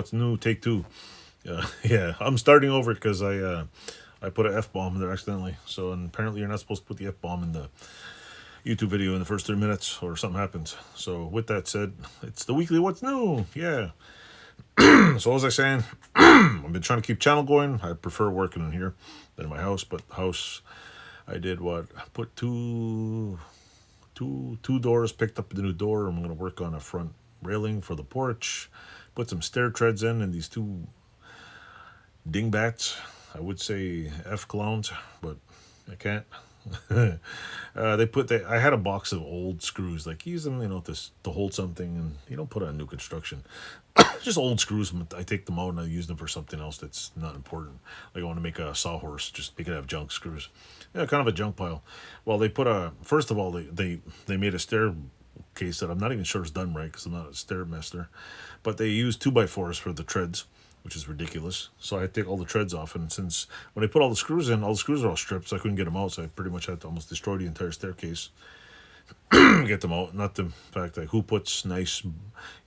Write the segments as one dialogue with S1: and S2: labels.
S1: what's new, take two. Yeah, I'm starting over because I put an F-bomb in there accidentally. So and apparently you're not supposed to put the F-bomb in the YouTube video in the first 3 minutes or something happens. So with that said, it's the weekly what's new. Yeah. So what was I saying? I've been trying to keep channel going. I prefer working in here than in my house, but the house I did what? I put two doors, picked up the new door. I'm gonna work on a front railing for the porch, put some stair treads in, and these two dingbats. I would say F clones, but I can't. I had a box of old screws, like use them, to hold something, and you don't put on new construction. Just old screws. I take them out and I use them for something else that's not important. Like I want to make a sawhorse, just make it have junk screws. Yeah, kind of a junk pile. Well, they put a first of all they made a staircase that I'm not even sure is done right because I'm not a stairmaster, but they use 2x4s for the treads, which is ridiculous. So I had to take all the treads off, and since when I put all the screws in, all the screws are all stripped, so I couldn't get them out. So I pretty much had to almost destroy the entire staircase get them out. Not the fact like who puts nice,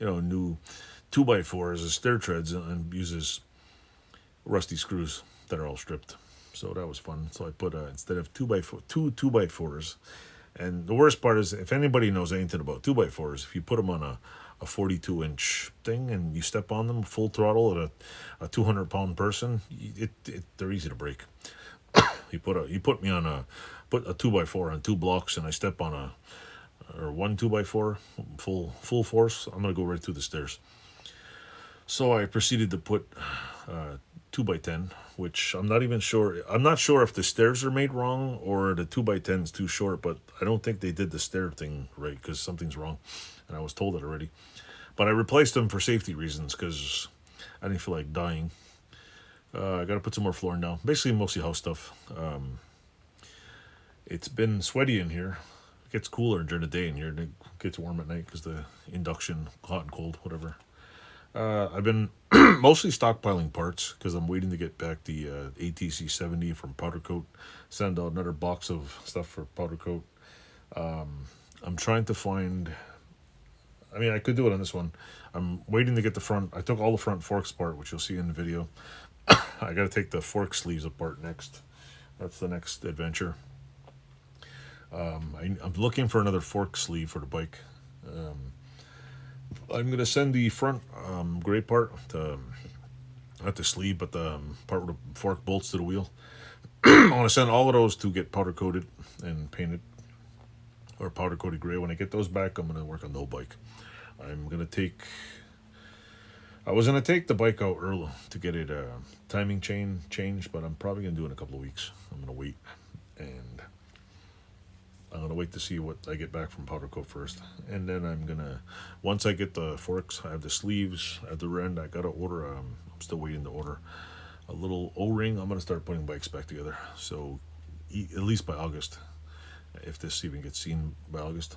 S1: new 2x4s as stair treads and uses rusty screws that are all stripped. So that was fun. So I put instead of 2x4s, and the worst part is if anybody knows anything about 2x4s, if you put them on a 42-inch thing and you step on them full throttle at a 200-pound person, they're easy to break. You put me on put a 2x4 on two blocks and I step on one 2x4 full force, I'm gonna go right through the stairs. So I proceeded to put 2x10, which I'm not even sure. I'm not sure if the stairs are made wrong or the 2x10 is too short, but I don't think they did the stair thing right because something's wrong, and I was told it already. But I replaced them for safety reasons because I didn't feel like dying. I got to put some more flooring down. Basically, mostly house stuff. It's been sweaty in here. It gets cooler during the day in here, and it gets warm at night because the induction, hot and cold, whatever. I've been mostly stockpiling parts because I'm waiting to get back the ATC 70 from Powder Coat. Send out another box of stuff for Powder Coat. I'm trying to find. I mean, I could do it on this one. I'm waiting to get the front. I took all the front forks apart, which you'll see in the video. I got to take the fork sleeves apart next. That's the next adventure. I'm looking for another fork sleeve for the bike. I'm going to send the front gray part to, not the sleeve, but the part with the fork bolts to the wheel. I want to send all of those to get powder coated and painted, or powder coated gray. When I get those back, I'm going to work on the whole bike. I was going to take the bike out early to get it timing chain changed, but I'm probably going to do it in a couple of weeks. I'm going to wait, and I'm going to wait to see what I get back from Powder Coat first. And then I'm going to, once I get the forks, I have the sleeves, I have the end, I got to order, I'm still waiting to order a little O-ring. I'm going to start putting bikes back together. So at least by August, if this even gets seen by August.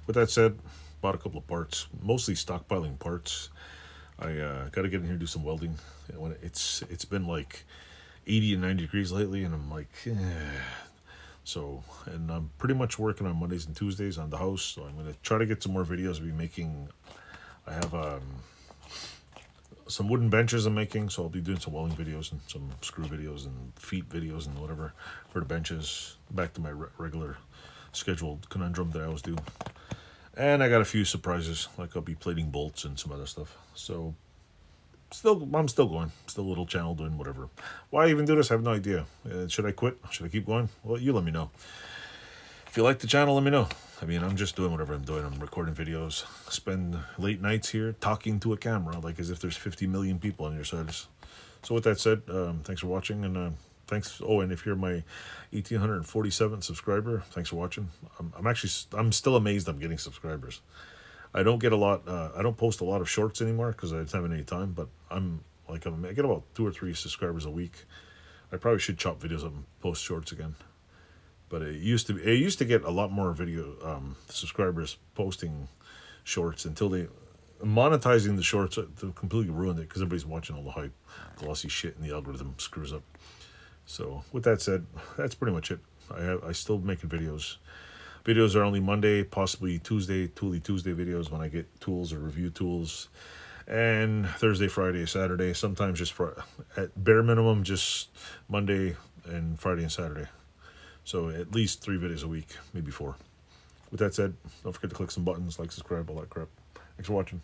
S1: With that said, bought a couple of parts, mostly stockpiling parts. I got to get in here and do some welding. When it's been like 80 and 90 degrees lately, and I'm like, So, and I'm pretty much working on Mondays and Tuesdays on the house. So I'm going to try to get some more videos. I have some wooden benches I'm making. So I'll be doing some welding videos and some screw videos and feet videos and whatever for the benches. Back to my regular scheduled conundrum that I always do. And I got a few surprises, like I'll be plating bolts and some other stuff. So I'm still going. Still a little channel doing whatever. Why even do this? I have no idea. Should I quit? Should I keep going? Well, you let me know. If you like the channel, let me know. I mean, I'm just doing whatever I'm doing. I'm recording videos. Spend late nights here talking to a camera, like as if there's 50 million people on your sides. So with that said, thanks for watching, and thanks. Oh, and if you're my 1,847 subscriber, thanks for watching. I'm still amazed I'm getting subscribers. I don't get a lot. I don't post a lot of shorts anymore because I don't have any time. But I get about 2 or 3 subscribers a week. I probably should chop videos up and post shorts again. But it used to get a lot more video subscribers posting shorts until they monetizing the shorts completely ruined it because everybody's watching all the hype, glossy shit, and the algorithm screws up. So with that said, that's pretty much it. I still making videos. Videos are only Monday, possibly Tuesday, Tooly Tuesday videos when I get tools or review tools. and Thursday, Friday, Saturday. Sometimes just at bare minimum, just Monday and Friday and Saturday. So at least 3 videos a week, maybe 4. With that said, don't forget to click some buttons, like, subscribe, all that crap. Thanks for watching.